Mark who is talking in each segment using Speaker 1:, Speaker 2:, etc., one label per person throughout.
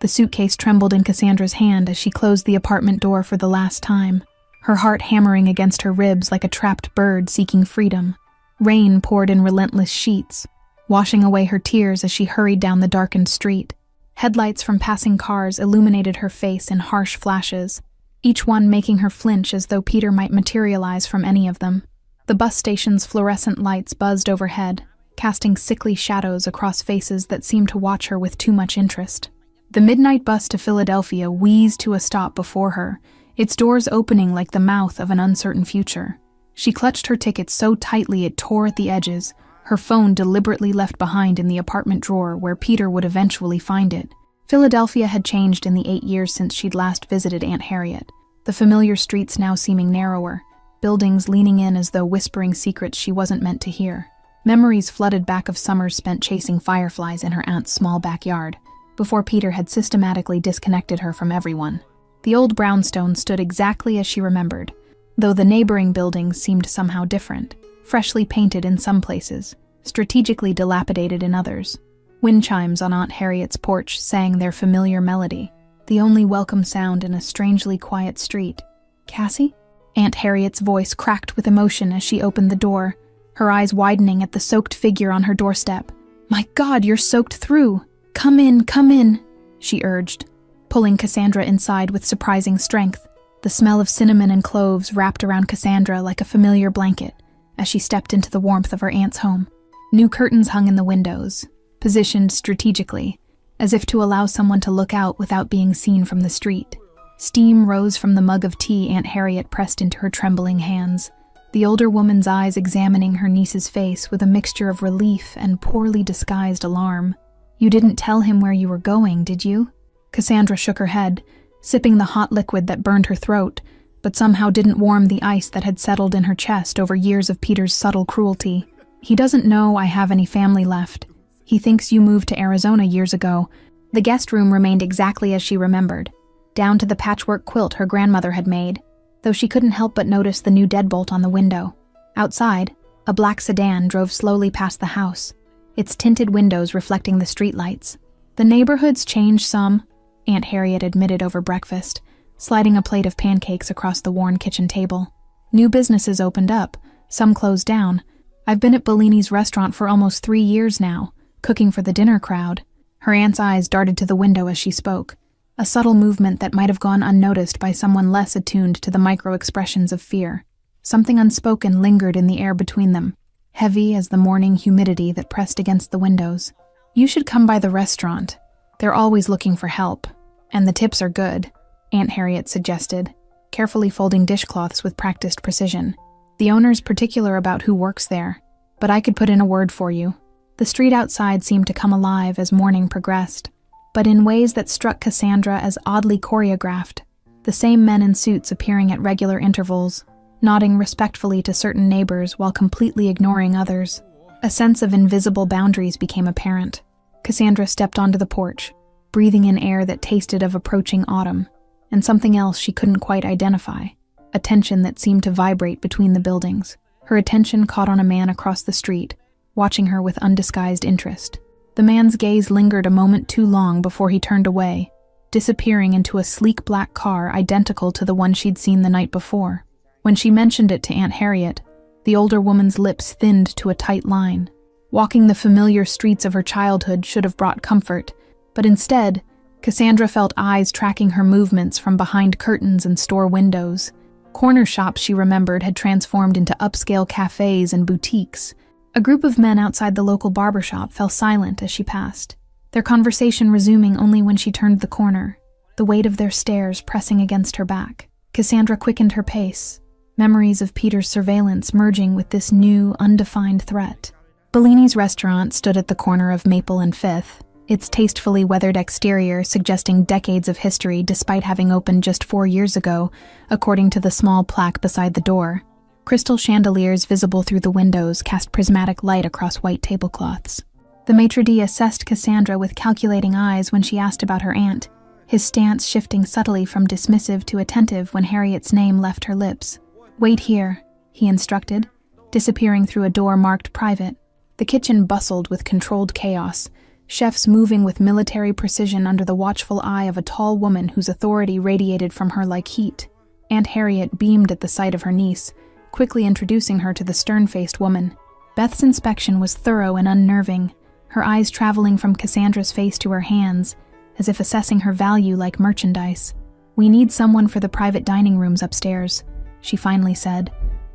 Speaker 1: The suitcase trembled in Cassandra's hand as she closed the apartment door for the last time, her heart hammering against her ribs like a trapped bird seeking freedom. Rain poured in relentless sheets, washing away her tears as she hurried down the darkened street. Headlights from passing cars illuminated her face in harsh flashes, each one making her flinch as though Peter might materialize from any of them. The bus station's fluorescent lights buzzed overhead, casting sickly shadows across faces that seemed to watch her with too much interest. The midnight bus to Philadelphia wheezed to a stop before her, its doors opening like the mouth of an uncertain future. She clutched her ticket so tightly it tore at the edges, her phone deliberately left behind in the apartment drawer where Peter would eventually find it. Philadelphia had changed in the 8 years since she'd last visited Aunt Harriet, the familiar streets now seeming narrower, buildings leaning in as though whispering secrets she wasn't meant to hear. Memories flooded back of summers spent chasing fireflies in her aunt's small backyard, before Peter had systematically disconnected her from everyone. The old brownstone stood exactly as she remembered, though the neighboring buildings seemed somehow different, freshly painted in some places, strategically dilapidated in others. Wind chimes on Aunt Harriet's porch sang their familiar melody, the only welcome sound in a strangely quiet street. "Cassie?" Aunt Harriet's voice cracked with emotion as she opened the door, her eyes widening at the soaked figure on her doorstep. "My God, you're soaked through! Come in," she urged, pulling Cassandra inside with surprising strength. The smell of cinnamon and cloves wrapped around Cassandra like a familiar blanket as she stepped into the warmth of her aunt's home. New curtains hung in the windows, positioned strategically, as if to allow someone to look out without being seen from the street. Steam rose from the mug of tea Aunt Harriet pressed into her trembling hands, the older woman's eyes examining her niece's face with a mixture of relief and poorly disguised alarm. "You didn't tell him where you were going, did you?" Cassandra shook her head, sipping the hot liquid that burned her throat, but somehow didn't warm the ice that had settled in her chest over years of Peter's subtle cruelty. "He doesn't know I have any family left. He thinks you moved to Arizona years ago." The guest room remained exactly as she remembered, down to the patchwork quilt her grandmother had made, though she couldn't help but notice the new deadbolt on the window. Outside, a black sedan drove slowly past the house, its tinted windows reflecting the streetlights. "The neighborhood's changed some," Aunt Harriet admitted over breakfast, sliding a plate of pancakes across the worn kitchen table. "New businesses opened up, some closed down. I've been at Bellini's restaurant for almost 3 years now, cooking for the dinner crowd." Her aunt's eyes darted to the window as she spoke, a subtle movement that might have gone unnoticed by someone less attuned to the micro-expressions of fear. Something unspoken lingered in the air between them, heavy as the morning humidity that pressed against the windows. "You should come by the restaurant. They're always looking for help, and the tips are good," Aunt Harriet suggested, carefully folding dishcloths with practiced precision. "The owner's particular about who works there, but I could put in a word for you." The street outside seemed to come alive as morning progressed, but in ways that struck Cassandra as oddly choreographed, the same men in suits appearing at regular intervals, nodding respectfully to certain neighbors while completely ignoring others. A sense of invisible boundaries became apparent. Cassandra stepped onto the porch, breathing in air that tasted of approaching autumn, and something else she couldn't quite identify, a tension that seemed to vibrate between the buildings. Her attention caught on a man across the street, watching her with undisguised interest. The man's gaze lingered a moment too long before he turned away, disappearing into a sleek black car identical to the one she'd seen the night before. When she mentioned it to Aunt Harriet, the older woman's lips thinned to a tight line. Walking the familiar streets of her childhood should have brought comfort, but instead, Cassandra felt eyes tracking her movements from behind curtains and store windows. Corner shops, she remembered, had transformed into upscale cafes and boutiques. A group of men outside the local barbershop fell silent as she passed, their conversation resuming only when she turned the corner, the weight of their stares pressing against her back. Cassandra quickened her pace, memories of Peter's surveillance merging with this new, undefined threat. Bellini's restaurant stood at the corner of Maple and Fifth, its tastefully weathered exterior suggesting decades of history despite having opened just 4 years ago, according to the small plaque beside the door. Crystal chandeliers visible through the windows cast prismatic light across white tablecloths. The maitre d' assessed Cassandra with calculating eyes when she asked about her aunt, his stance shifting subtly from dismissive to attentive when Harriet's name left her lips. "Wait here," he instructed, disappearing through a door marked private. The kitchen bustled with controlled chaos, chefs moving with military precision under the watchful eye of a tall woman whose authority radiated from her like heat. Aunt Harriet beamed at the sight of her niece, quickly introducing her to the stern-faced woman. Beth's inspection was thorough and unnerving, her eyes traveling from Cassandra's face to her hands, as if assessing her value like merchandise. "We need someone for the private dining rooms upstairs," she finally said,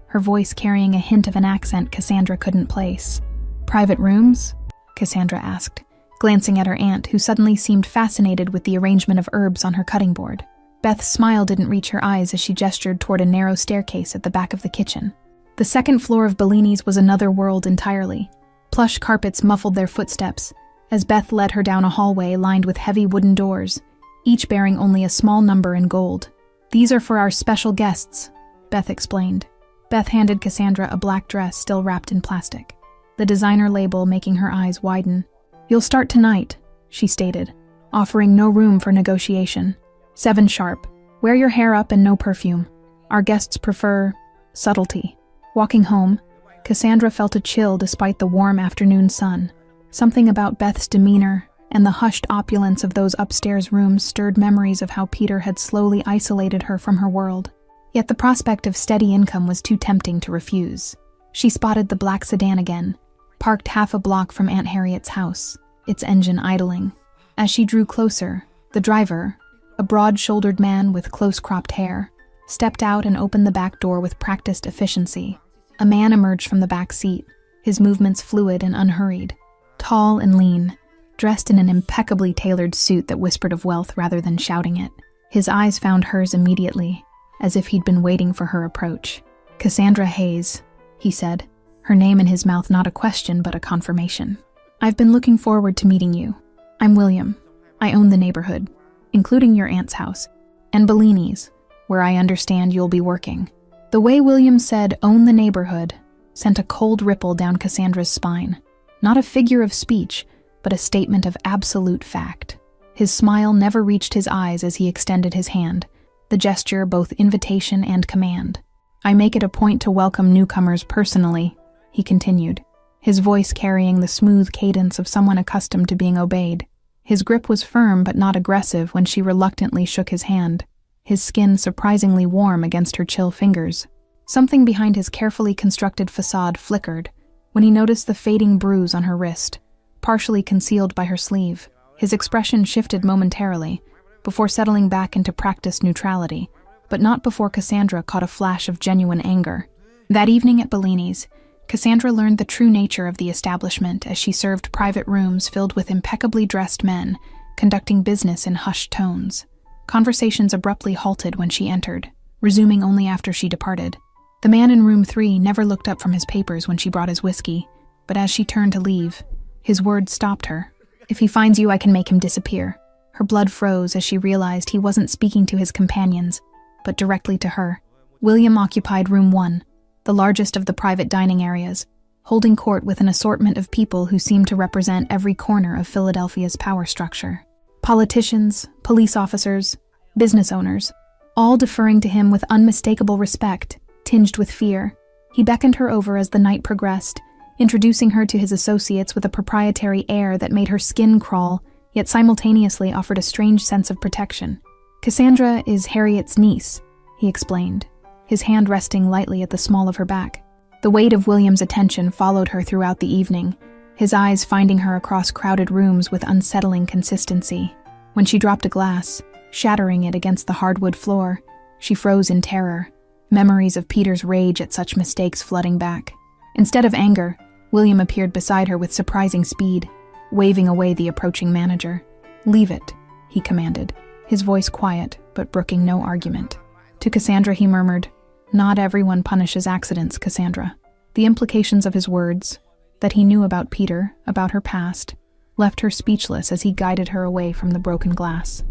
Speaker 1: her voice carrying a hint of an accent Cassandra couldn't place. "Private rooms?" Cassandra asked, glancing at her aunt, who suddenly seemed fascinated with the arrangement of herbs on her cutting board. Beth's smile didn't reach her eyes as she gestured toward a narrow staircase at the back of the kitchen. The second floor of Bellini's was another world entirely. Plush carpets muffled their footsteps as Beth led her down a hallway lined with heavy wooden doors, each bearing only a small number in gold. "These are for our special guests," Beth explained. Beth handed Cassandra a black dress still wrapped in plastic, the designer label making her eyes widen. "You'll start tonight," she stated, offering no room for negotiation. 7 sharp. Wear your hair up and no perfume. Our guests prefer subtlety." Walking home, Cassandra felt a chill despite the warm afternoon sun. Something about Beth's demeanor and the hushed opulence of those upstairs rooms stirred memories of how Peter had slowly isolated her from her world. Yet the prospect of steady income was too tempting to refuse. She spotted the black sedan again, parked half a block from Aunt Harriet's house, its engine idling. As she drew closer, the driver, a broad-shouldered man with close-cropped hair, stepped out and opened the back door with practiced efficiency. A man emerged from the back seat, his movements fluid and unhurried. Tall and lean, dressed in an impeccably tailored suit that whispered of wealth rather than shouting it. His eyes found hers immediately, as if he'd been waiting for her approach. "Cassandra Hayes," he said, her name in his mouth not a question but a confirmation. "I've been looking forward to meeting you. I'm William. I own the neighborhood, including your aunt's house, and Bellini's, where I understand you'll be working." The way William said "own the neighborhood" sent a cold ripple down Cassandra's spine. Not a figure of speech, but a statement of absolute fact. His smile never reached his eyes as he extended his hand, the gesture both invitation and command. "I make it a point to welcome newcomers personally," he continued, his voice carrying the smooth cadence of someone accustomed to being obeyed. His grip was firm but not aggressive when she reluctantly shook his hand, his skin surprisingly warm against her chill fingers. Something behind his carefully constructed facade flickered when he noticed the fading bruise on her wrist, partially concealed by her sleeve. His expression shifted momentarily, before settling back into practiced neutrality, but not before Cassandra caught a flash of genuine anger. That evening at Bellini's, Cassandra learned the true nature of the establishment as she served private rooms filled with impeccably dressed men, conducting business in hushed tones. Conversations abruptly halted when she entered, resuming only after she departed. The man in room 3 never looked up from his papers when she brought his whiskey, but as she turned to leave, his words stopped her. "If he finds you, I can make him disappear." Her blood froze as she realized he wasn't speaking to his companions, but directly to her. William occupied room 1, the largest of the private dining areas, holding court with an assortment of people who seemed to represent every corner of Philadelphia's power structure. Politicians, police officers, business owners, all deferring to him with unmistakable respect, tinged with fear. He beckoned her over as the night progressed, introducing her to his associates with a proprietary air that made her skin crawl, yet simultaneously offered a strange sense of protection. "Cassandra is Harriet's niece," he explained, his hand resting lightly at the small of her back. The weight of William's attention followed her throughout the evening, his eyes finding her across crowded rooms with unsettling consistency. When she dropped a glass, shattering it against the hardwood floor, she froze in terror, memories of Peter's rage at such mistakes flooding back. Instead of anger, William appeared beside her with surprising speed, waving away the approaching manager. "Leave it," he commanded, his voice quiet but brooking no argument. To Cassandra he murmured, "Not everyone punishes accidents, Cassandra." The implications of his words, that he knew about Peter, about her past, left her speechless as he guided her away from the broken glass.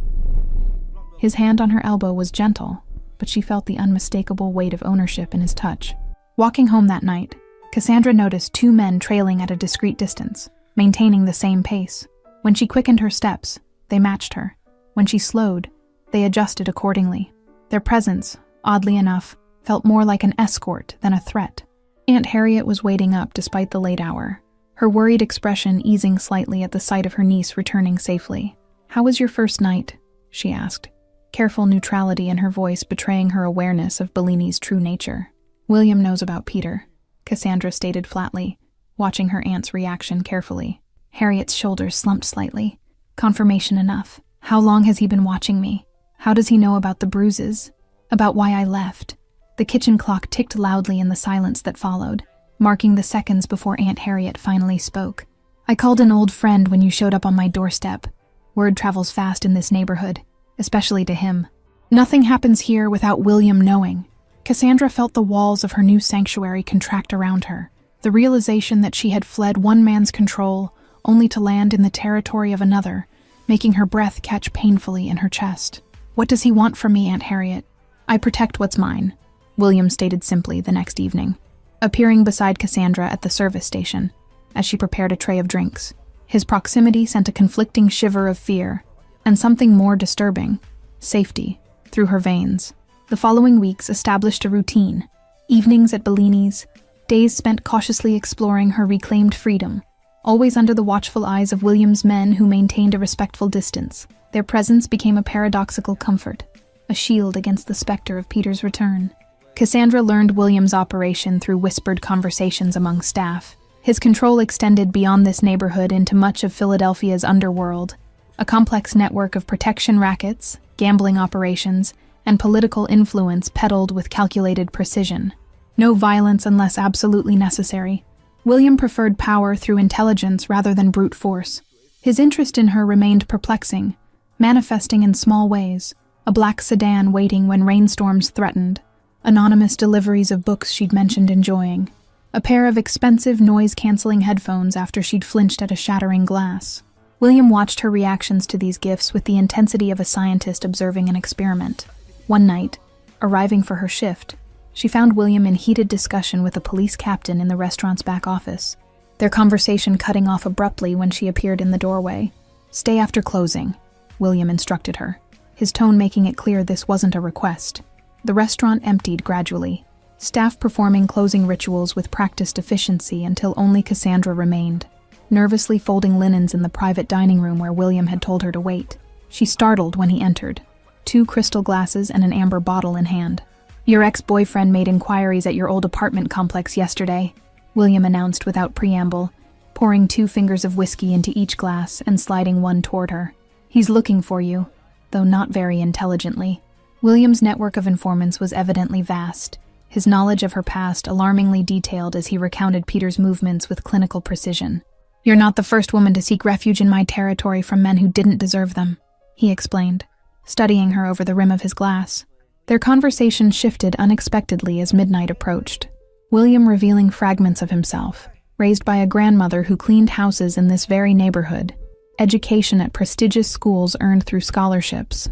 Speaker 1: His hand on her elbow was gentle, but she felt the unmistakable weight of ownership in his touch. Walking home that night, Cassandra noticed 2 men trailing at a discreet distance, maintaining the same pace. When she quickened her steps, they matched her. When she slowed, they adjusted accordingly. Their presence, oddly enough, felt more like an escort than a threat. Aunt Harriet was waiting up despite the late hour, her worried expression easing slightly at the sight of her niece returning safely. "How was your first night?" she asked, careful neutrality in her voice betraying her awareness of Bellini's true nature. "William knows about Peter," Cassandra stated flatly, watching her aunt's reaction carefully. Harriet's shoulders slumped slightly. "Confirmation enough. How long has he been watching me? How does he know about the bruises? About why I left?" The kitchen clock ticked loudly in the silence that followed, marking the seconds before Aunt Harriet finally spoke. "I called an old friend when you showed up on my doorstep. Word travels fast in this neighborhood, especially to him. Nothing happens here without William knowing." Cassandra felt the walls of her new sanctuary contract around her, the realization that she had fled one man's control only to land in the territory of another, making her breath catch painfully in her chest. "What does he want from me, Aunt Harriet?" "I protect what's mine," William stated simply the next evening, appearing beside Cassandra at the service station as she prepared a tray of drinks. His proximity sent a conflicting shiver of fear, and something more disturbing, safety, through her veins. The following weeks established a routine: evenings at Bellini's, days spent cautiously exploring her reclaimed freedom, always under the watchful eyes of William's men who maintained a respectful distance. Their presence became a paradoxical comfort, a shield against the specter of Peter's return. Cassandra learned William's operation through whispered conversations among staff. His control extended beyond this neighborhood into much of Philadelphia's underworld, a complex network of protection rackets, gambling operations, and political influence peddled with calculated precision. No violence unless absolutely necessary. William preferred power through intelligence rather than brute force. His interest in her remained perplexing, manifesting in small ways: a black sedan waiting when rainstorms threatened, anonymous deliveries of books she'd mentioned enjoying, a pair of expensive noise-canceling headphones after she'd flinched at a shattering glass. William watched her reactions to these gifts with the intensity of a scientist observing an experiment. One night, arriving for her shift, she found William in heated discussion with a police captain in the restaurant's back office, their conversation cutting off abruptly when she appeared in the doorway. "Stay after closing," William instructed her, his tone making it clear this wasn't a request. The restaurant emptied gradually, staff performing closing rituals with practiced efficiency until only Cassandra remained, nervously folding linens in the private dining room where William had told her to wait. She startled when he entered, 2 crystal glasses and an amber bottle in hand. "Your ex-boyfriend made inquiries at your old apartment complex yesterday," William announced without preamble, pouring 2 fingers of whiskey into each glass and sliding one toward her. "He's looking for you, though not very intelligently." William's network of informants was evidently vast, his knowledge of her past alarmingly detailed as he recounted Peter's movements with clinical precision. "You're not the first woman to seek refuge in my territory from men who didn't deserve them," he explained, studying her over the rim of his glass. Their conversation shifted unexpectedly as midnight approached, William revealing fragments of himself, raised by a grandmother who cleaned houses in this very neighborhood, education at prestigious schools earned through scholarships,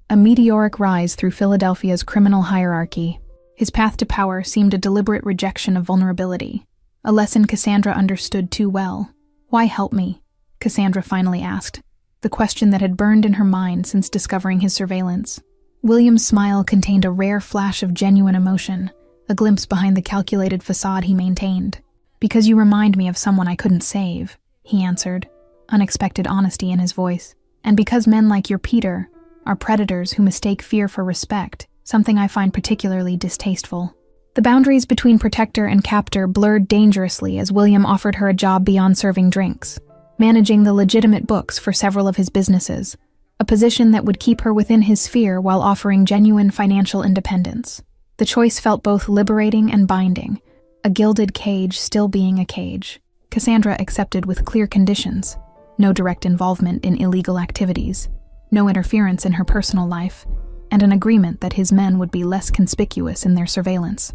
Speaker 1: a meteoric rise through Philadelphia's criminal hierarchy. His path to power seemed a deliberate rejection of vulnerability, a lesson Cassandra understood too well. "Why help me?" Cassandra finally asked, the question that had burned in her mind since discovering his surveillance. William's smile contained a rare flash of genuine emotion, a glimpse behind the calculated facade he maintained. "Because you remind me of someone I couldn't save," he answered, unexpected honesty in his voice. "And because men like your Peter are predators who mistake fear for respect, something I find particularly distasteful." The boundaries between protector and captor blurred dangerously as William offered her a job beyond serving drinks, managing the legitimate books for several of his businesses, a position that would keep her within his sphere while offering genuine financial independence. The choice felt both liberating and binding, a gilded cage still being a cage. Cassandra accepted with clear conditions: no direct involvement in illegal activities, no interference in her personal life, and an agreement that his men would be less conspicuous in their surveillance.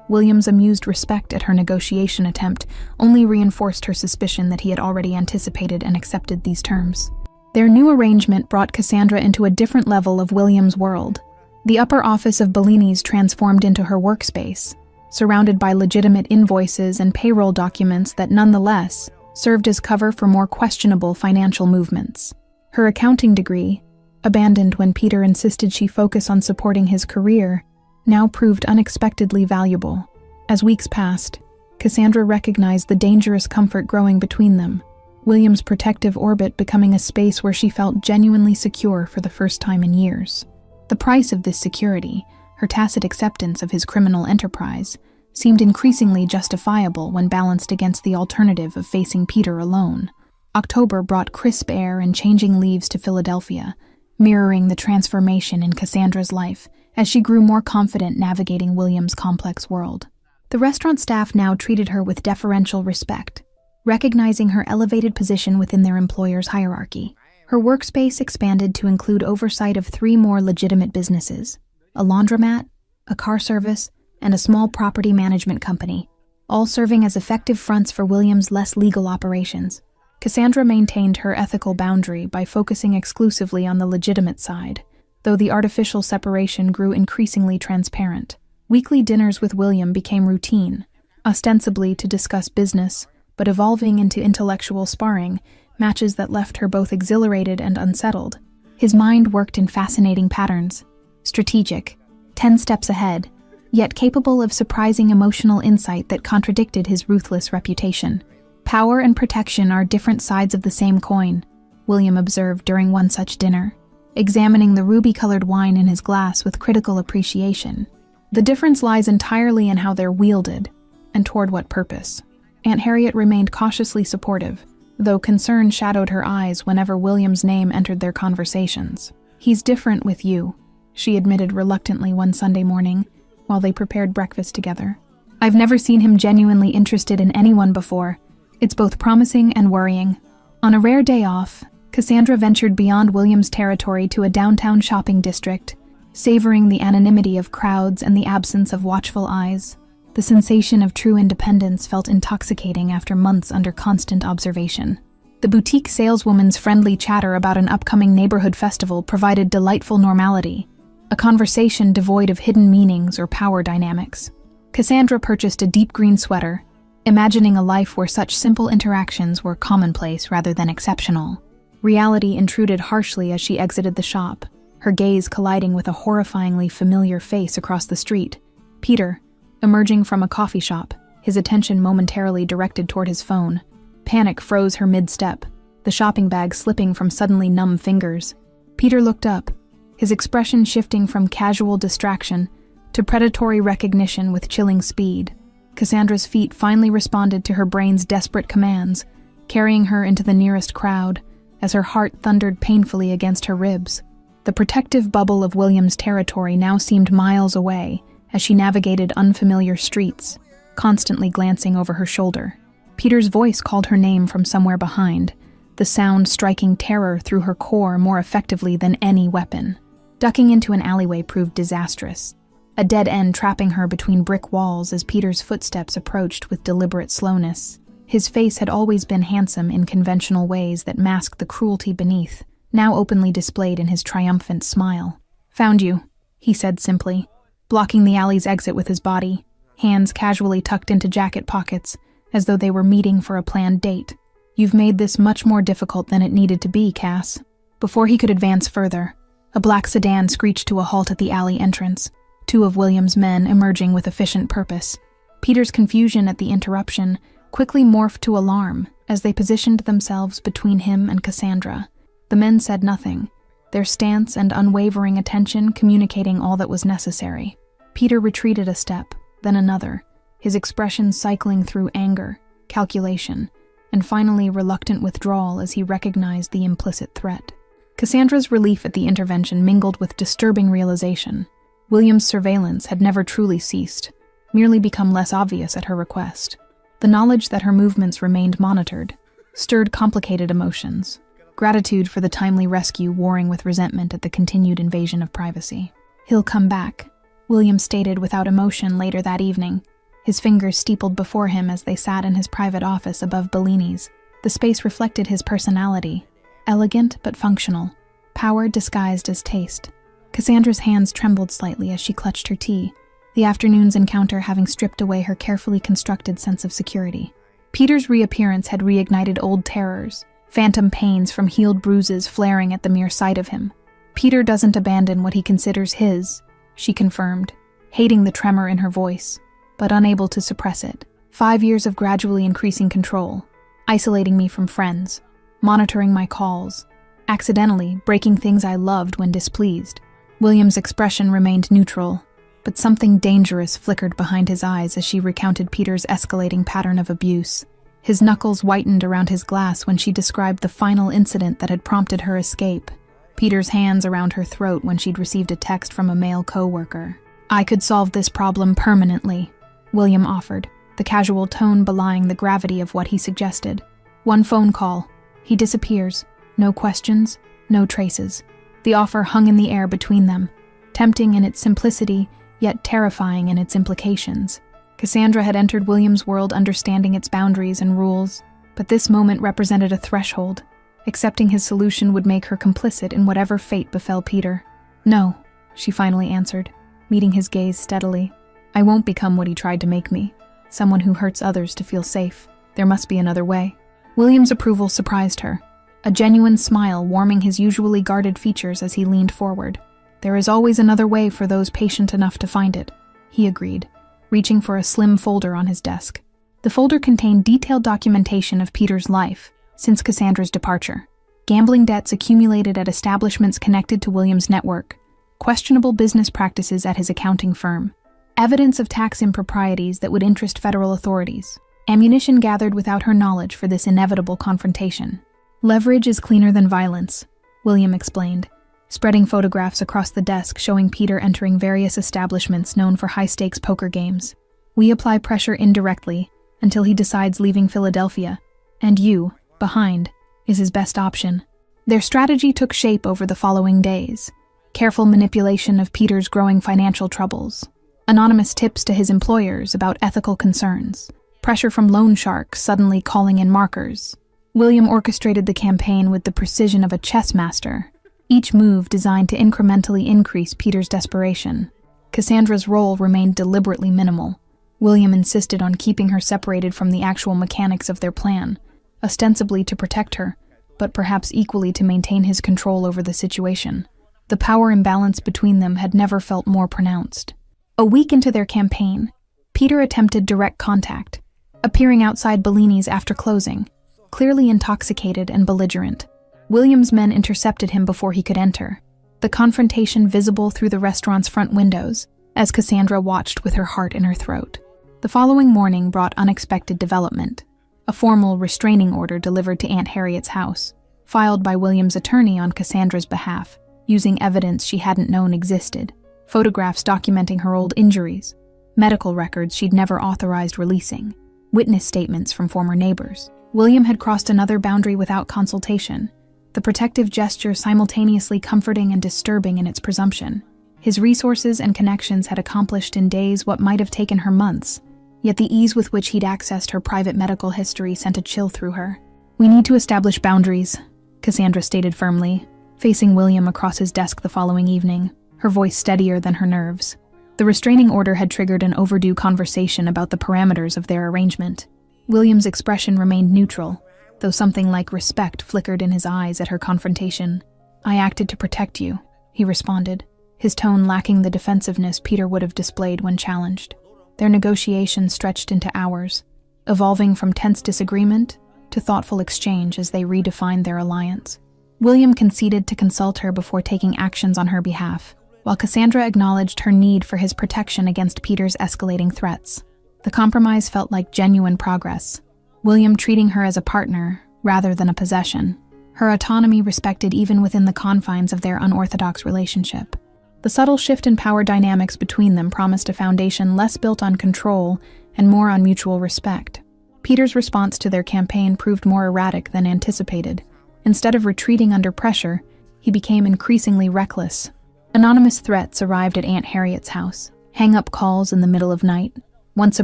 Speaker 1: William's amused respect at her negotiation attempt only reinforced her suspicion that he had already anticipated and accepted these terms. Their new arrangement brought Cassandra into a different level of William's world. The upper office of Bellini's transformed into her workspace, surrounded by legitimate invoices and payroll documents that nonetheless served as cover for more questionable financial movements. Her accounting degree, abandoned when Peter insisted she focus on supporting his career, now proved unexpectedly valuable. As weeks passed, Cassandra recognized the dangerous comfort growing between them, William's protective orbit becoming a space where she felt genuinely secure for the first time in years. The price of this security, her tacit acceptance of his criminal enterprise, seemed increasingly justifiable when balanced against the alternative of facing Peter alone. October brought crisp air and changing leaves to Philadelphia, mirroring the transformation in Cassandra's life as she grew more confident navigating William's complex world. The restaurant staff now treated her with deferential respect, recognizing her elevated position within their employer's hierarchy. Her workspace expanded to include oversight of 3 more legitimate businesses: a laundromat, a car service, and a small property management company, all serving as effective fronts for William's less legal operations. Cassandra maintained her ethical boundary by focusing exclusively on the legitimate side, though the artificial separation grew increasingly transparent. Weekly dinners with William became routine, ostensibly to discuss business, but evolving into intellectual sparring, matches that left her both exhilarated and unsettled. His mind worked in fascinating patterns, strategic, 10 steps ahead, yet capable of surprising emotional insight that contradicted his ruthless reputation. Power and protection are different sides of the same coin, William observed during one such dinner, examining the ruby-colored wine in his glass with critical appreciation. The difference lies entirely in how they're wielded, and toward what purpose. Aunt Harriet remained cautiously supportive, though concern shadowed her eyes whenever William's name entered their conversations. "He's different with you," she admitted reluctantly one Sunday morning, while they prepared breakfast together. "I've never seen him genuinely interested in anyone before. It's both promising and worrying." On a rare day off, Cassandra ventured beyond William's territory to a downtown shopping district, savoring the anonymity of crowds and the absence of watchful eyes. The sensation of true independence felt intoxicating after months under constant observation. The boutique saleswoman's friendly chatter about an upcoming neighborhood festival provided delightful normality, a conversation devoid of hidden meanings or power dynamics. Cassandra purchased a deep green sweater, imagining a life where such simple interactions were commonplace rather than exceptional. Reality intruded harshly as she exited the shop, her gaze colliding with a horrifyingly familiar face across the street. Peter, emerging from a coffee shop, his attention momentarily directed toward his phone. Panic froze her mid-step, the shopping bag slipping from suddenly numb fingers. Peter looked up, his expression shifting from casual distraction to predatory recognition with chilling speed. Cassandra's feet finally responded to her brain's desperate commands, carrying her into the nearest crowd, as her heart thundered painfully against her ribs. The protective bubble of William's territory now seemed miles away as she navigated unfamiliar streets, constantly glancing over her shoulder. Peter's voice called her name from somewhere behind, the sound striking terror through her core more effectively than any weapon. Ducking into an alleyway proved disastrous, a dead end trapping her between brick walls as Peter's footsteps approached with deliberate slowness. His face had always been handsome in conventional ways that masked the cruelty beneath, now openly displayed in his triumphant smile. "Found you," he said simply, blocking the alley's exit with his body, hands casually tucked into jacket pockets, as though they were meeting for a planned date. "You've made this much more difficult than it needed to be, Cass." Before he could advance further, a black sedan screeched to a halt at the alley entrance, 2 of William's men emerging with efficient purpose. Peter's confusion at the interruption quickly morphed to alarm as they positioned themselves between him and Cassandra. The men said nothing, their stance and unwavering attention communicating all that was necessary. Peter retreated a step, then another, his expression cycling through anger, calculation, and finally reluctant withdrawal as he recognized the implicit threat. Cassandra's relief at the intervention mingled with disturbing realization. William's surveillance had never truly ceased, merely become less obvious at her request. The knowledge that her movements remained monitored stirred complicated emotions, gratitude for the timely rescue warring with resentment at the continued invasion of privacy. "He'll come back," William stated without emotion later that evening, his fingers steepled before him as they sat in his private office above Bellini's. The space reflected his personality, elegant but functional, power disguised as taste. Cassandra's hands trembled slightly as she clutched her tea, the afternoon's encounter having stripped away her carefully constructed sense of security. Peter's reappearance had reignited old terrors, phantom pains from healed bruises flaring at the mere sight of him. "Peter doesn't abandon what he considers his," she confirmed, hating the tremor in her voice, but unable to suppress it. 5 years of gradually increasing control, isolating me from friends, monitoring my calls, accidentally breaking things I loved when displeased. William's expression remained neutral, but something dangerous flickered behind his eyes as she recounted Peter's escalating pattern of abuse. His knuckles whitened around his glass when she described the final incident that had prompted her escape. Peter's hands around her throat when she'd received a text from a male co-worker. "I could solve this problem permanently," William offered, the casual tone belying the gravity of what he suggested. "One phone call. He disappears. No questions, no traces." The offer hung in the air between them, tempting in its simplicity, yet terrifying in its implications. Cassandra had entered William's world understanding its boundaries and rules, but this moment represented a threshold. Accepting his solution would make her complicit in whatever fate befell Peter. "No," she finally answered, meeting his gaze steadily. "I won't become what he tried to make me, someone who hurts others to feel safe. There must be another way." William's approval surprised her, a genuine smile warming his usually guarded features as he leaned forward. "There is always another way for those patient enough to find it," he agreed, reaching for a slim folder on his desk. The folder contained detailed documentation of Peter's life since Cassandra's departure. Gambling debts accumulated at establishments connected to William's network, questionable business practices at his accounting firm, evidence of tax improprieties that would interest federal authorities, ammunition gathered without her knowledge for this inevitable confrontation. "Leverage is cleaner than violence," William explained, spreading photographs across the desk showing Peter entering various establishments known for high-stakes poker games. "We apply pressure indirectly until he decides leaving Philadelphia, and you, behind, is his best option." Their strategy took shape over the following days. Careful manipulation of Peter's growing financial troubles, anonymous tips to his employers about ethical concerns, pressure from loan sharks suddenly calling in markers. William orchestrated the campaign with the precision of a chess master, each move designed to incrementally increase Peter's desperation. Cassandra's role remained deliberately minimal. William insisted on keeping her separated from the actual mechanics of their plan, ostensibly to protect her, but perhaps equally to maintain his control over the situation. The power imbalance between them had never felt more pronounced. A week into their campaign, Peter attempted direct contact, appearing outside Bellini's after closing, clearly intoxicated and belligerent. William's men intercepted him before he could enter, the confrontation visible through the restaurant's front windows as Cassandra watched with her heart in her throat. The following morning brought unexpected development. A formal restraining order delivered to Aunt Harriet's house, filed by William's attorney on Cassandra's behalf, using evidence she hadn't known existed, photographs documenting her old injuries, medical records she'd never authorized releasing, witness statements from former neighbors. William had crossed another boundary without consultation, the protective gesture simultaneously comforting and disturbing in its presumption. His resources and connections had accomplished in days what might have taken her months, yet the ease with which he'd accessed her private medical history sent a chill through her. "We need to establish boundaries," Cassandra stated firmly, facing William across his desk the following evening, her voice steadier than her nerves. The restraining order had triggered an overdue conversation about the parameters of their arrangement. William's expression remained neutral, though something like respect flickered in his eyes at her confrontation. "I acted to protect you," he responded, his tone lacking the defensiveness Peter would have displayed when challenged. Their negotiations stretched into hours, evolving from tense disagreement to thoughtful exchange as they redefined their alliance. William conceded to consult her before taking actions on her behalf, while Cassandra acknowledged her need for his protection against Peter's escalating threats. The compromise felt like genuine progress, William treating her as a partner rather than a possession, her autonomy respected even within the confines of their unorthodox relationship. The subtle shift in power dynamics between them promised a foundation less built on control and more on mutual respect. Peter's response to their campaign proved more erratic than anticipated. Instead of retreating under pressure, he became increasingly reckless. Anonymous threats arrived at Aunt Harriet's house, hang-up calls in the middle of night, once a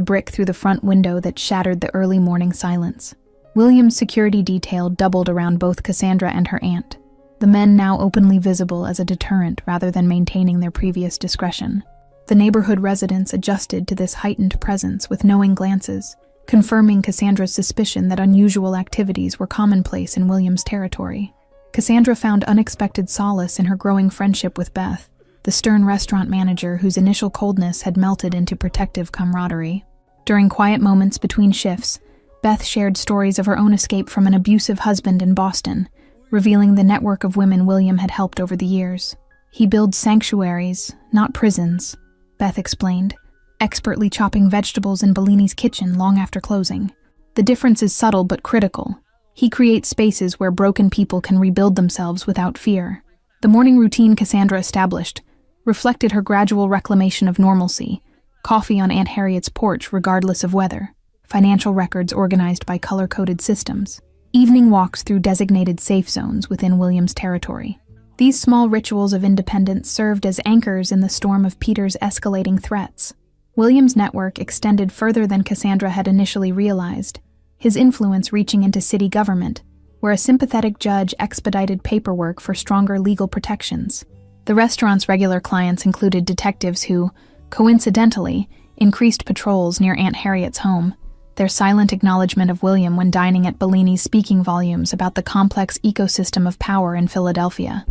Speaker 1: brick through the front window that shattered the early morning silence. William's security detail doubled around both Cassandra and her aunt, the men now openly visible as a deterrent rather than maintaining their previous discretion. The neighborhood residents adjusted to this heightened presence with knowing glances, confirming Cassandra's suspicion that unusual activities were commonplace in William's territory. Cassandra found unexpected solace in her growing friendship with Beth, the stern restaurant manager whose initial coldness had melted into protective camaraderie. During quiet moments between shifts, Beth shared stories of her own escape from an abusive husband in Boston, revealing the network of women William had helped over the years. "He builds sanctuaries, not prisons," Beth explained, expertly chopping vegetables in Bellini's kitchen long after closing. "The difference is subtle but critical. He creates spaces where broken people can rebuild themselves without fear." The morning routine Cassandra established reflected her gradual reclamation of normalcy: coffee on Aunt Harriet's porch regardless of weather, financial records organized by color-coded systems, evening walks through designated safe zones within William's territory. These small rituals of independence served as anchors in the storm of Peter's escalating threats. William's network extended further than Cassandra had initially realized, his influence reaching into city government, where a sympathetic judge expedited paperwork for stronger legal protections. The restaurant's regular clients included detectives who, coincidentally, increased patrols near Aunt Harriet's home, their silent acknowledgement of William when dining at Bellini's speaking volumes about the complex ecosystem of power in Philadelphia.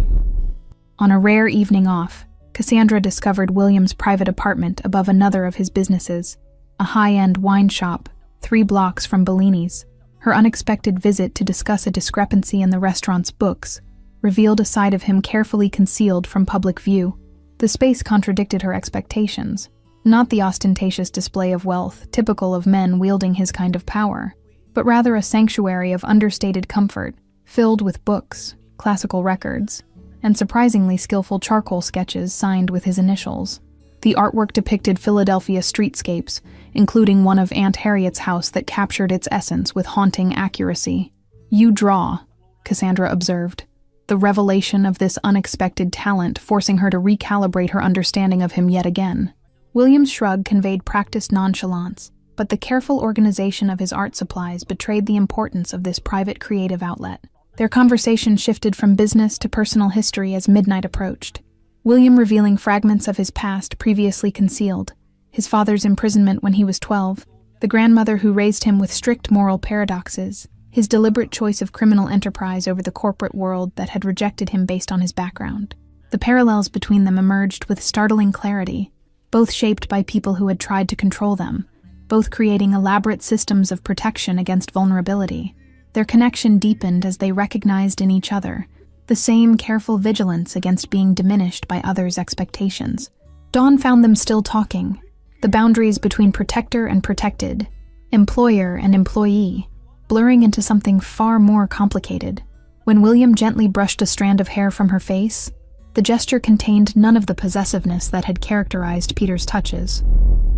Speaker 1: On a rare evening off, Cassandra discovered William's private apartment above another of his businesses, a high-end wine shop 3 blocks from Bellini's. Her unexpected visit to discuss a discrepancy in the restaurant's books revealed a side of him carefully concealed from public view. The space contradicted her expectations, not the ostentatious display of wealth typical of men wielding his kind of power, but rather a sanctuary of understated comfort, filled with books, classical records, and surprisingly skillful charcoal sketches signed with his initials. The artwork depicted Philadelphia streetscapes, including one of Aunt Harriet's house that captured its essence with haunting accuracy. "You draw," Cassandra observed, the revelation of this unexpected talent forcing her to recalibrate her understanding of him yet again. William's shrug conveyed practiced nonchalance, but the careful organization of his art supplies betrayed the importance of this private creative outlet. Their conversation shifted from business to personal history as midnight approached, William revealing fragments of his past previously concealed: his father's imprisonment when he was 12, the grandmother who raised him with strict moral paradoxes, his deliberate choice of criminal enterprise over the corporate world that had rejected him based on his background. The parallels between them emerged with startling clarity, both shaped by people who had tried to control them, both creating elaborate systems of protection against vulnerability. Their connection deepened as they recognized in each other the same careful vigilance against being diminished by others' expectations. Dawn found them still talking, the boundaries between protector and protected, employer and employee, blurring into something far more complicated. When William gently brushed a strand of hair from her face, the gesture contained none of the possessiveness that had characterized Peter's touches,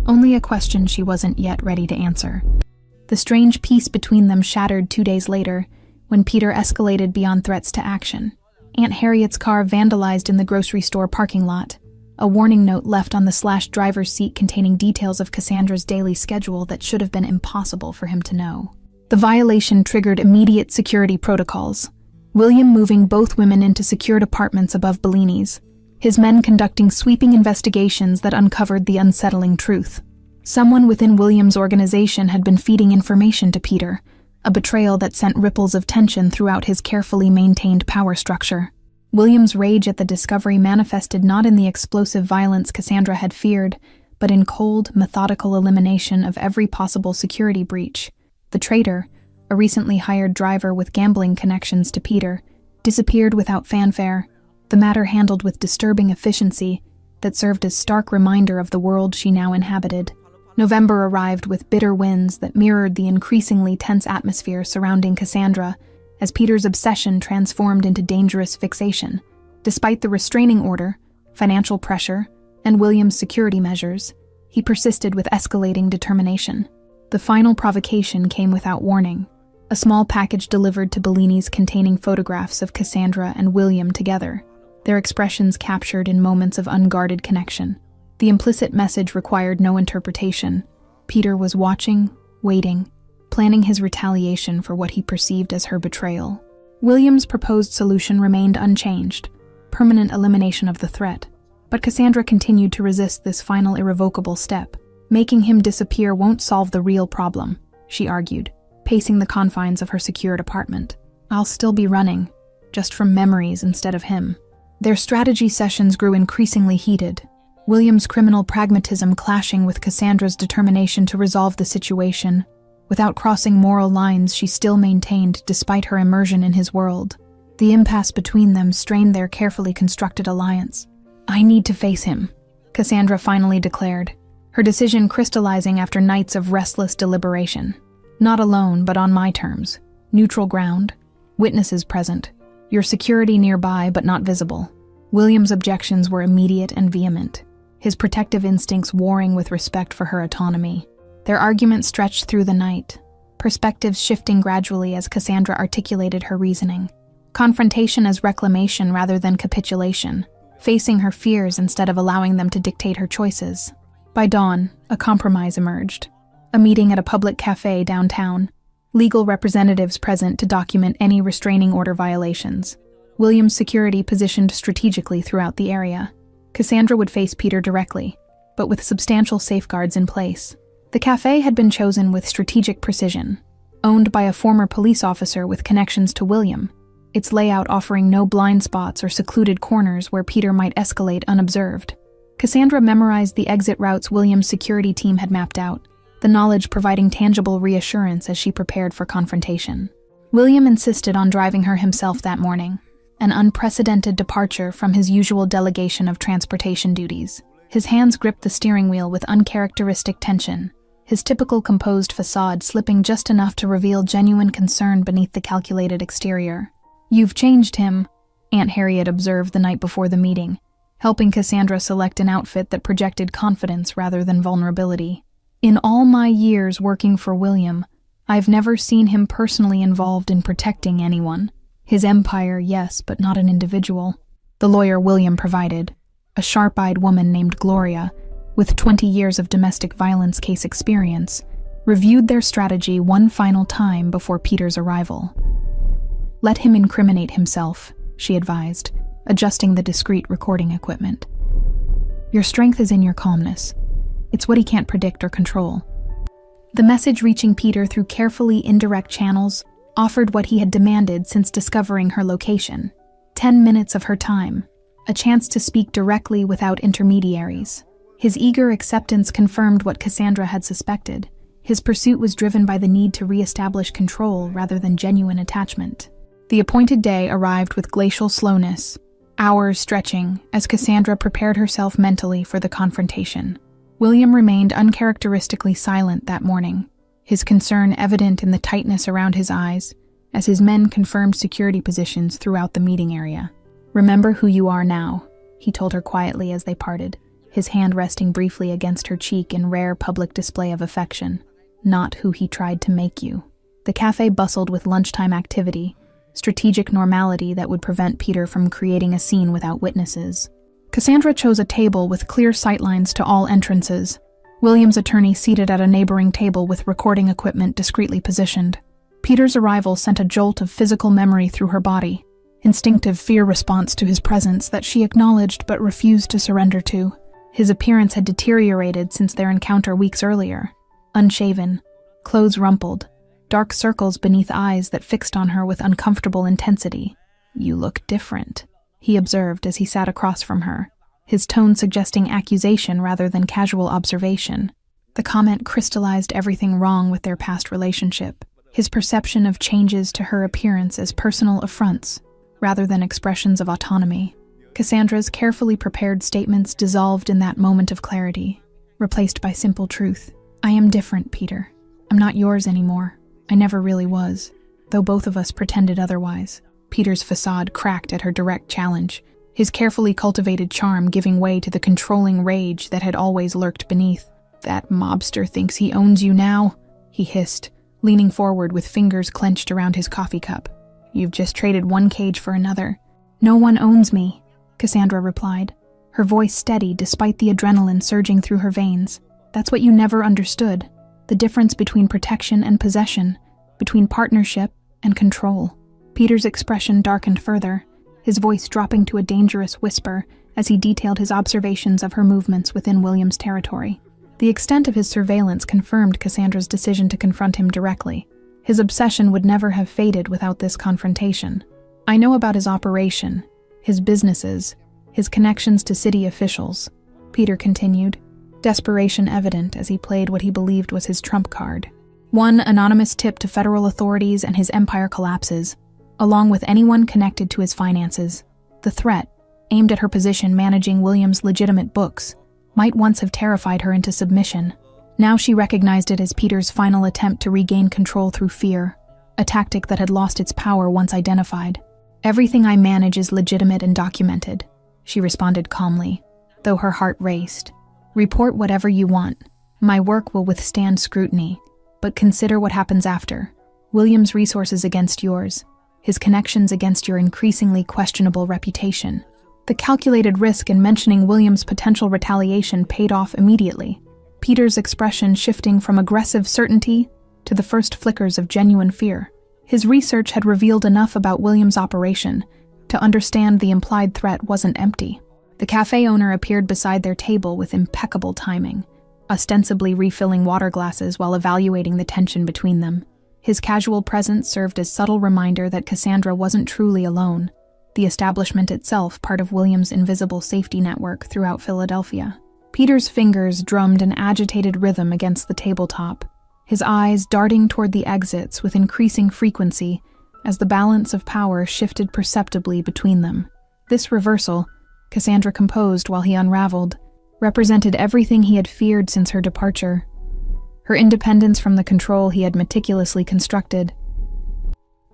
Speaker 1: only a question she wasn't yet ready to answer. The strange peace between them shattered 2 days later, when Peter escalated beyond threats to action. Aunt Harriet's car vandalized in the grocery store parking lot, a warning note left on the driver's seat containing details of Cassandra's daily schedule that should have been impossible for him to know. The violation triggered immediate security protocols, William moving both women into secured apartments above Bellini's, his men conducting sweeping investigations that uncovered the unsettling truth. Someone within William's organization had been feeding information to Peter, a betrayal that sent ripples of tension throughout his carefully maintained power structure. William's rage at the discovery manifested not in the explosive violence Cassandra had feared, but in cold, methodical elimination of every possible security breach. The traitor, a recently hired driver with gambling connections to Peter, disappeared without fanfare, the matter handled with disturbing efficiency that served as stark reminder of the world she now inhabited. November arrived with bitter winds that mirrored the increasingly tense atmosphere surrounding Cassandra as Peter's obsession transformed into dangerous fixation. Despite the restraining order, financial pressure, and William's security measures, he persisted with escalating determination. The final provocation came without warning, a small package delivered to Bellini's containing photographs of Cassandra and William together, their expressions captured in moments of unguarded connection. The implicit message required no interpretation. Peter was watching, waiting, planning his retaliation for what he perceived as her betrayal. William's proposed solution remained unchanged, permanent elimination of the threat, but Cassandra continued to resist this final irrevocable step. Making him disappear won't solve the real problem, she argued, pacing the confines of her secured apartment. I'll still be running, just from memories instead of him. Their strategy sessions grew increasingly heated, William's criminal pragmatism clashing with Cassandra's determination to resolve the situation. Without crossing moral lines she still maintained despite her immersion in his world. The impasse between them strained their carefully constructed alliance. "I need to face him," Cassandra finally declared, her decision crystallizing after nights of restless deliberation. "Not alone, but on my terms. Neutral ground. Witnesses present. Your security nearby, but not visible." William's objections were immediate and vehement, his protective instincts warring with respect for her autonomy. Their argument stretched through the night, perspectives shifting gradually as Cassandra articulated her reasoning. Confrontation as reclamation rather than capitulation, facing her fears instead of allowing them to dictate her choices. By dawn, a compromise emerged. A meeting at a public cafe downtown, legal representatives present to document any restraining order violations. William's security positioned strategically throughout the area. Cassandra would face Peter directly, but with substantial safeguards in place. The cafe had been chosen with strategic precision, owned by a former police officer with connections to William, its layout offering no blind spots or secluded corners where Peter might escalate unobserved. Cassandra memorized the exit routes William's security team had mapped out, the knowledge providing tangible reassurance as she prepared for confrontation. William insisted on driving her himself that morning, an unprecedented departure from his usual delegation of transportation duties. His hands gripped the steering wheel with uncharacteristic tension, his typical composed facade slipping just enough to reveal genuine concern beneath the calculated exterior. "You've changed him," Aunt Harriet observed the night before the meeting, helping Cassandra select an outfit that projected confidence rather than vulnerability. "In all my years working for William, I've never seen him personally involved in protecting anyone. His empire, yes, but not an individual." The lawyer William provided, a sharp-eyed woman named Gloria, with 20 years of domestic violence case experience, reviewed their strategy one final time before Peter's arrival. "Let him incriminate himself," she advised, adjusting the discreet recording equipment. "Your strength is in your calmness. It's what he can't predict or control." The message reaching Peter through carefully indirect channels offered what he had demanded since discovering her location. 10 minutes of her time, a chance to speak directly without intermediaries. His eager acceptance confirmed what Cassandra had suspected. His pursuit was driven by the need to re-establish control rather than genuine attachment. The appointed day arrived with glacial slowness, hours stretching as Cassandra prepared herself mentally for the confrontation. William remained uncharacteristically silent that morning, his concern evident in the tightness around his eyes as his men confirmed security positions throughout the meeting area. "Remember who you are now," he told her quietly as they parted, his hand resting briefly against her cheek in rare public display of affection. "Not who he tried to make you." The cafe bustled with lunchtime activity, strategic normality that would prevent Peter from creating a scene without witnesses. Cassandra chose a table with clear sightlines to all entrances, William's attorney seated at a neighboring table with recording equipment discreetly positioned. Peter's arrival sent a jolt of physical memory through her body, instinctive fear response to his presence that she acknowledged but refused to surrender to. His appearance had deteriorated since their encounter weeks earlier. Unshaven, clothes rumpled, dark circles beneath eyes that fixed on her with uncomfortable intensity. "You look different," he observed as he sat across from her, his tone suggesting accusation rather than casual observation. The comment crystallized everything wrong with their past relationship, his perception of changes to her appearance as personal affronts rather than expressions of autonomy. Cassandra's carefully prepared statements dissolved in that moment of clarity, replaced by simple truth. "I am different, Peter. I'm not yours anymore. I never really was, though both of us pretended otherwise." Peter's facade cracked at her direct challenge, his carefully cultivated charm giving way to the controlling rage that had always lurked beneath. "That mobster thinks he owns you now," he hissed, leaning forward with fingers clenched around his coffee cup. "You've just traded one cage for another." "No one owns me," Cassandra replied, her voice steady despite the adrenaline surging through her veins. "That's what you never understood, the difference between protection and possession, between partnership and control." Peter's expression darkened further, his voice dropping to a dangerous whisper as he detailed his observations of her movements within William's territory. The extent of his surveillance confirmed Cassandra's decision to confront him directly. His obsession would never have faded without this confrontation. "I know about his operation, his businesses, his connections to city officials." Peter continued, desperation evident as he played what he believed was his trump card. One anonymous tip to federal authorities and his empire collapses, along with anyone connected to his finances. The threat, aimed at her position managing William's legitimate books, might once have terrified her into submission. Now she recognized it as Peter's final attempt to regain control through fear, a tactic that had lost its power once identified. "Everything I manage is legitimate and documented," she responded calmly, though her heart raced. "Report whatever you want. My work will withstand scrutiny, but consider what happens after. William's resources against yours, his connections against your increasingly questionable reputation." The calculated risk in mentioning William's potential retaliation paid off immediately, Peter's expression shifting from aggressive certainty to the first flickers of genuine fear. His research had revealed enough about William's operation to understand the implied threat wasn't empty. The cafe owner appeared beside their table with impeccable timing, ostensibly refilling water glasses while evaluating the tension between them. His casual presence served as subtle reminder that Cassandra wasn't truly alone, the establishment itself part of William's invisible safety network throughout Philadelphia. Peter's fingers drummed an agitated rhythm against the tabletop, his eyes darting toward the exits with increasing frequency as the balance of power shifted perceptibly between them. This reversal, Cassandra composed while he unraveled, represented everything he had feared since her departure. Her independence from the control he had meticulously constructed.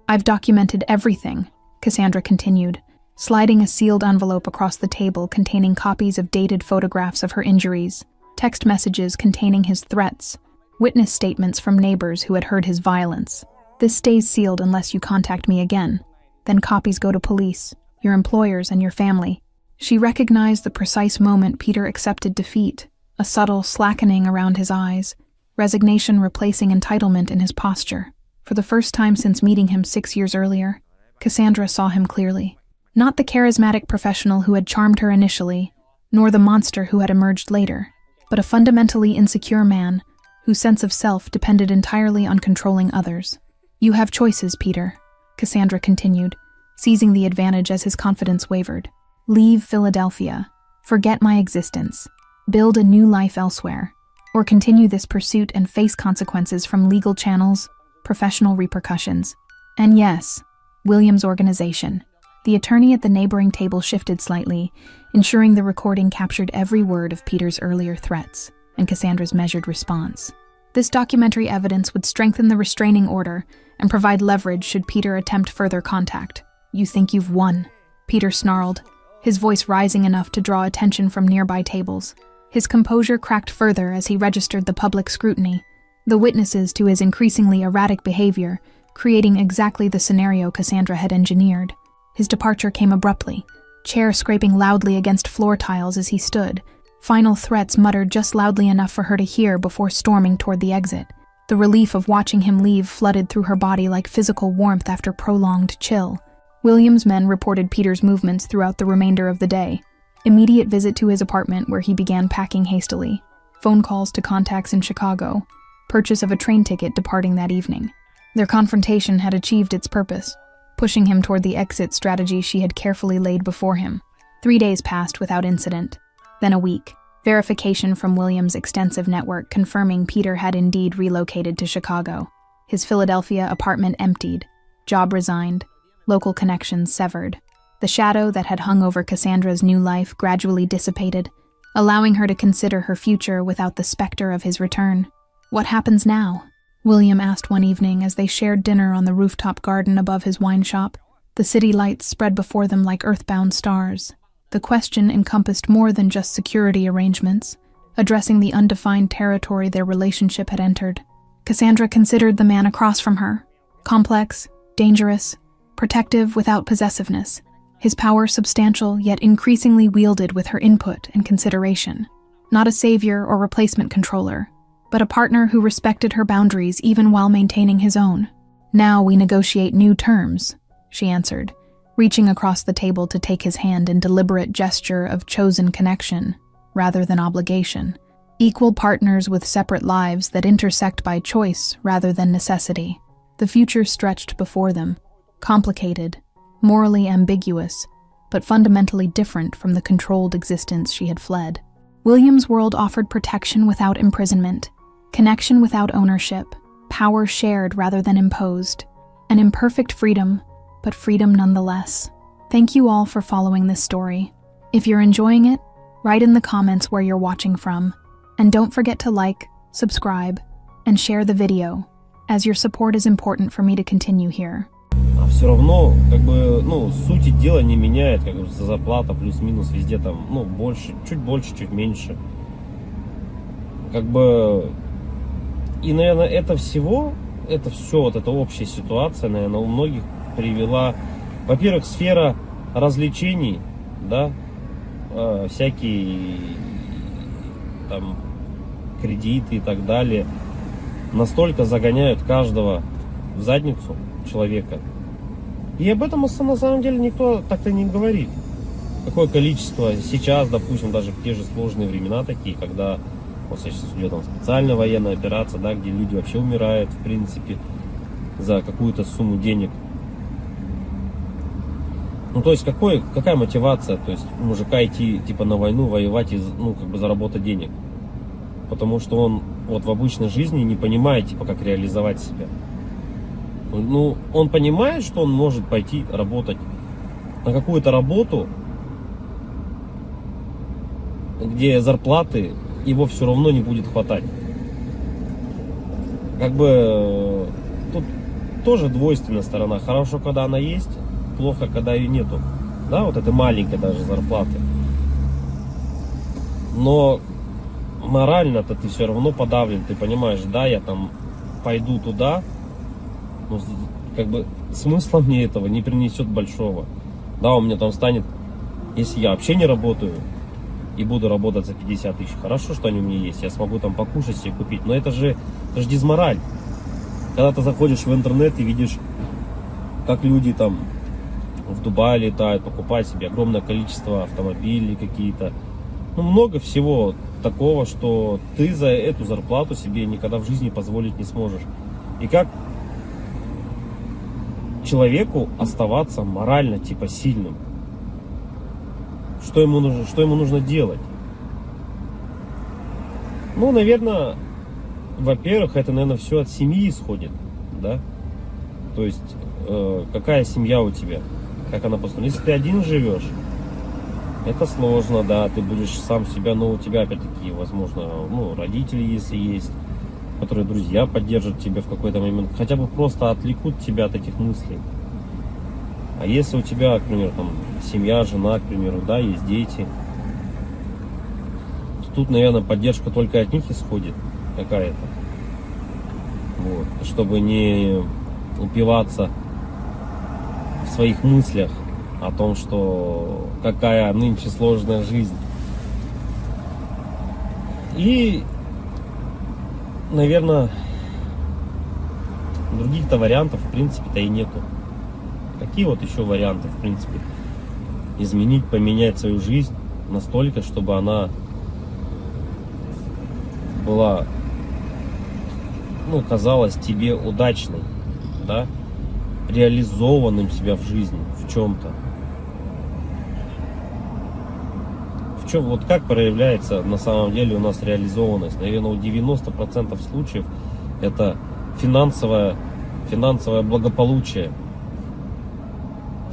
Speaker 1: "I've documented everything," Cassandra continued, sliding a sealed envelope across the table containing copies of dated photographs of her injuries, text messages containing his threats, witness statements from neighbors who had heard his violence. "This stays sealed unless you contact me again. Then copies go to police, your employers, and your family." She recognized the precise moment Peter accepted defeat, a subtle slackening around his eyes, resignation replacing entitlement in his posture. For the first time since meeting him 6 years earlier, Cassandra saw him clearly. Not the charismatic professional who had charmed her initially, nor the monster who had emerged later, but a fundamentally insecure man whose sense of self depended entirely on controlling others. "You have choices, Peter," Cassandra continued, seizing the advantage as his confidence wavered. "Leave Philadelphia, forget my existence, build a new life elsewhere, or continue this pursuit and face consequences from legal channels, professional repercussions, and yes, William's organization." The attorney at the neighboring table shifted slightly, ensuring the recording captured every word of Peter's earlier threats and Cassandra's measured response. This documentary evidence would strengthen the restraining order and provide leverage should Peter attempt further contact. "You think you've won," Peter snarled, his voice rising enough to draw attention from nearby tables. His composure cracked further as he registered the public scrutiny, the witnesses to his increasingly erratic behavior, creating exactly the scenario Cassandra had engineered. His departure came abruptly, chair scraping loudly against floor tiles as he stood, final threats muttered just loudly enough for her to hear before storming toward the exit. The relief of watching him leave flooded through her body like physical warmth after prolonged chill. William's men reported Peter's movements throughout the remainder of the day. Immediate visit to his apartment where he began packing hastily, phone calls to contacts in Chicago, purchase of a train ticket departing that evening. Their confrontation had achieved its purpose, pushing him toward the exit strategy she had carefully laid before him. 3 days passed without incident. Then a week. Verification from William's extensive network confirming Peter had indeed relocated to Chicago. His Philadelphia apartment emptied, job resigned, local connections severed. The shadow that had hung over Cassandra's new life gradually dissipated, allowing her to consider her future without the specter of his return. "What happens now?" William asked one evening as they shared dinner on the rooftop garden above his wine shop, the city lights spread before them like earthbound stars. The question encompassed more than just security arrangements, addressing the undefined territory their relationship had entered. Cassandra considered the man across from her, complex, dangerous, protective without possessiveness, his power substantial yet increasingly wielded with her input and consideration. Not a savior or replacement controller, but a partner who respected her boundaries even while maintaining his own. "Now we negotiate new terms," she answered, reaching across the table to take his hand in deliberate gesture of chosen connection, rather than obligation. Equal partners with separate lives that intersect by choice rather than necessity. The future stretched before them, complicated, morally ambiguous, but fundamentally different from the controlled existence she had fled. Williams' world offered protection without imprisonment, connection without ownership, power shared rather than imposed, an imperfect freedom, but freedom nonetheless. Thank you all for following this story. If you're enjoying it, write in the comments where you're watching from, and don't forget to like, subscribe, and share the video, as your support is important for me to continue here.
Speaker 2: А все равно, как бы, ну, сути дела не меняет, как бы зарплата плюс-минус везде там, ну, больше, чуть меньше. Как бы, и, наверное, это все, вот эта общая ситуация, наверное, у многих привела, во-первых, сфера развлечений, да, всякие там кредиты и так далее, настолько загоняют каждого в задницу человека. И об этом на самом деле никто так-то не говорит. Какое количество сейчас, допустим, даже в те же сложные времена такие, когда вот сейчас идет там специальная военная операция, да, где люди вообще умирают, в принципе, за какую-то сумму денег. Ну, то есть, какая мотивация, то есть, у мужика идти, типа, на войну, воевать и, ну, как бы заработать денег? Потому что он вот в обычной жизни не понимает, типа, как реализовать себя. Ну, он понимает, что он может пойти работать на какую-то работу, где зарплаты его все равно не будет хватать. Как бы тут тоже двойственная сторона. Хорошо, когда она есть, плохо, когда ее нету. Да, вот это маленькая даже зарплаты. Но морально-то ты все равно подавлен. Ты понимаешь, да, я там пойду туда, но как бы смысла мне этого не принесет большого. Да, у меня там станет, если я вообще не работаю и буду работать за 50 тысяч, хорошо, что они у меня есть, я смогу там покушать себе купить, но это же дизмораль. Когда ты заходишь в интернет и видишь, как люди там в Дубае летают, покупают себе огромное количество автомобилей какие-то, ну, много всего такого, что ты за эту зарплату себе никогда в жизни позволить не сможешь. И как человеку оставаться морально, типа, сильным? Что ему нужно делать? Ну, наверное, во-первых, это, наверное, все от семьи исходит, да? То есть, какая семья у тебя, как она построена. Если ты один живешь, это сложно, да, ты будешь сам себя, но у тебя, опять-таки, возможно, ну, родители, если есть, которые друзья поддержат тебя в какой-то момент, хотя бы просто отвлекут тебя от этих мыслей. А если у тебя, к примеру, там, семья, жена, к примеру, да, есть дети, то тут, наверное, поддержка только от них исходит какая-то. Вот. Чтобы не упиваться в своих мыслях о том, что какая нынче сложная жизнь. И, наверное, других-то вариантов, в принципе-то, и нету. Какие вот еще варианты, в принципе, изменить, поменять свою жизнь настолько, чтобы она была, ну, казалась тебе удачной, да, реализованным себя в жизни, в чем-то. В чем, вот как проявляется на самом деле у нас реализованность? Наверное, у 90% случаев это финансовое благополучие,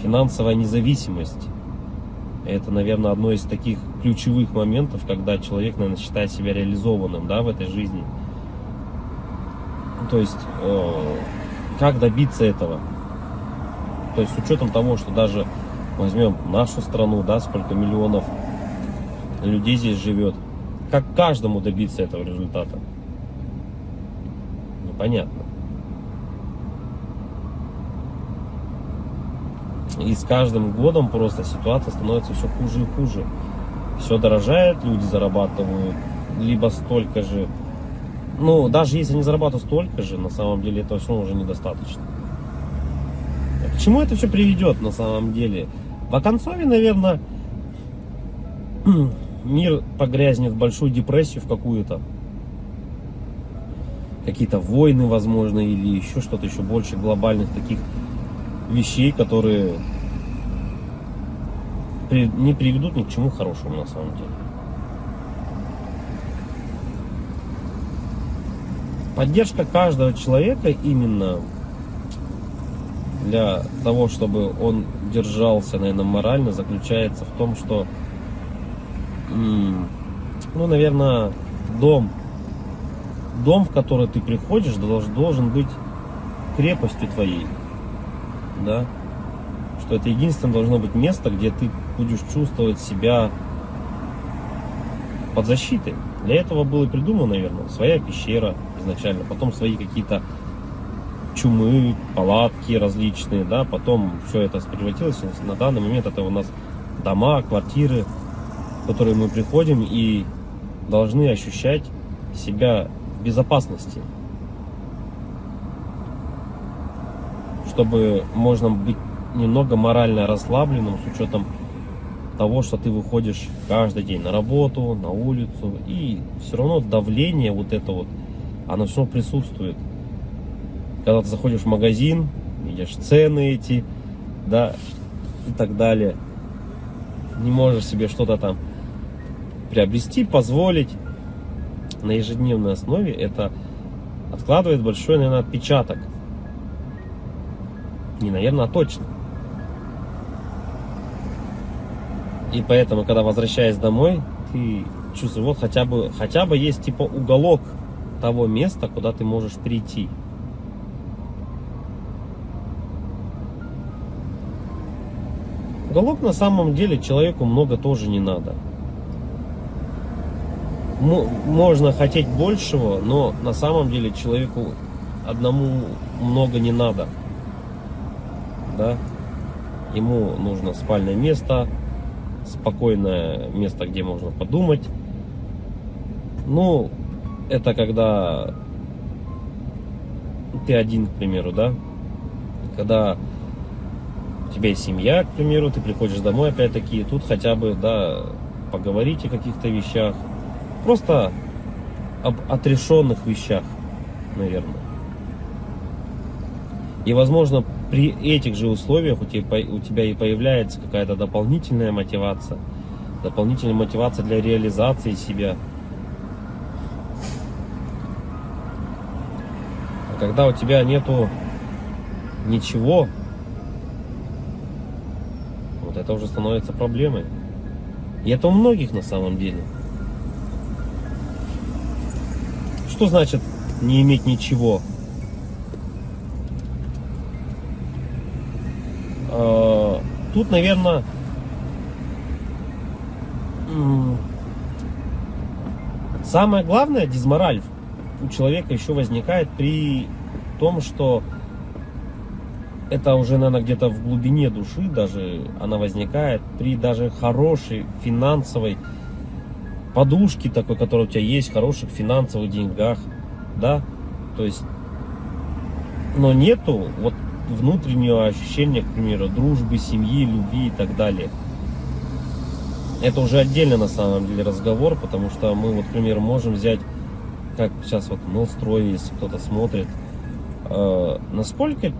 Speaker 2: финансовая независимость. Это, наверное, одно из таких ключевых моментов, когда человек, наверное, считает себя реализованным, да, в этой жизни. То есть, как добиться этого? То есть, с учетом того, что даже возьмем нашу страну, да, сколько миллионов людей здесь живет, как каждому добиться этого результата? Непонятно. И с каждым годом просто ситуация становится все хуже и хуже. Все дорожает, люди зарабатывают либо столько же. Ну, даже если они зарабатывают столько же, на самом деле этого все уже недостаточно. К чему это все приведет на самом деле? В оконцове, наверное, мир погрязнет в большую депрессию в какую-то. Какие-то войны, возможно, или еще что-то еще больше глобальных таких вещей, которые не приведут ни к чему хорошему на самом деле. поддержка каждого человека именно для того, чтобы он держался, наверное, морально, заключается в том, что, ну, наверное, дом, в который ты приходишь, должен быть крепостью твоей, да, что это единственное должно быть место, где ты будешь чувствовать себя под защитой. Для этого было придумано, наверное, своя пещера изначально, потом свои какие-то чумы, палатки различные, да, потом все это превратилось, на данный момент это у нас дома, квартиры, в которые мы приходим и должны ощущать себя в безопасности, чтобы можно быть немного морально расслабленным с учетом того, что ты выходишь каждый день на работу, на улицу, и все равно давление вот это вот, оно все равно присутствует. Когда ты заходишь в магазин, видишь цены эти, да, и так далее, не можешь себе что-то там приобрести, позволить на ежедневной основе, это откладывает большой, наверное, отпечаток. Не, наверное, а точно. И поэтому, когда возвращаясь домой, ты чувствуешь, вот хотя бы есть типа уголок того места, куда ты можешь прийти. Уголок на самом деле человеку много тоже не надо. Можно хотеть большего, но на самом деле человеку одному много не надо. Да? Ему нужно спальное место, спокойное место, где можно подумать. Ну, это когда ты один, к примеру, да? Когда у тебя есть семья, к примеру, ты приходишь домой, опять-таки, тут хотя бы, да, поговорить о каких-то вещах. Просто об отрешенных вещах, наверное. И, возможно, при этих же условиях у тебя и появляется какая-то дополнительная мотивация для реализации себя. А когда у тебя нету ничего, вот это уже становится проблемой. И это у многих на самом деле. Что значит не иметь ничего? Тут, наверное, самое главное, дизмораль у человека еще возникает при том, что это уже, наверное, где-то в глубине души даже она возникает при даже хорошей финансовой подушке такой, которая у тебя есть, хороших финансовых деньгах, да, то есть, но нету вот внутреннего ощущения, к примеру, дружбы, семьи, любви и так далее. Это уже отдельно на самом деле разговор, потому что мы, вот, к примеру, можем взять, как сейчас вот Новстрой, если кто-то смотрит, насколько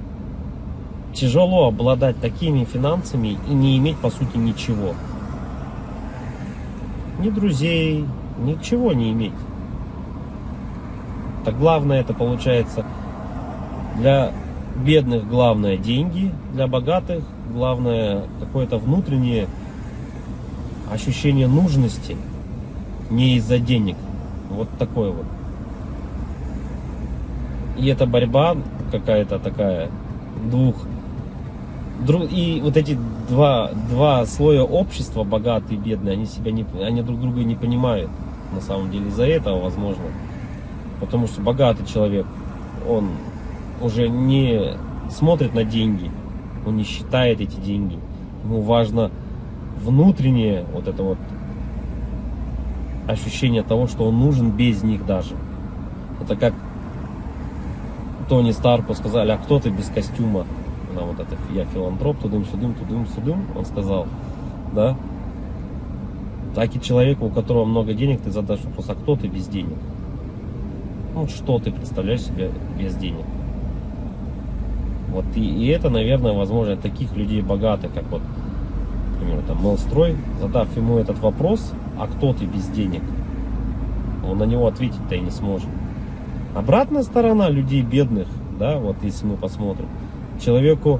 Speaker 2: тяжело обладать такими финансами и не иметь, по сути, ничего. Ни друзей, ничего не иметь. Так главное это получается для бедных главное деньги, для богатых главное какое-то внутреннее ощущение нужности, не из-за денег. Вот такое вот. И это борьба какая-то такая и вот эти два слоя общества, богатые и бедные, они друг друга не понимают. На самом деле из-за этого, возможно. Потому что богатый человек, он уже не смотрит на деньги, он не считает эти деньги. Ему важно внутреннее вот это вот ощущение того, что он нужен без них даже. Это как Тони Старку сказали: а кто ты без костюма? На вот это я филантроп, тудым-сюдым, он сказал, да? Так и человеку, у которого много денег, ты задашь вопрос: а кто ты без денег? Ну, что ты представляешь себе без денег? Вот и это, наверное, возможно, таких людей богатых, как вот, например, там Новстрой, задав ему этот вопрос: а кто ты без денег? Он на него ответить-то и не сможет. Обратная сторона людей бедных, да, вот если мы посмотрим, человеку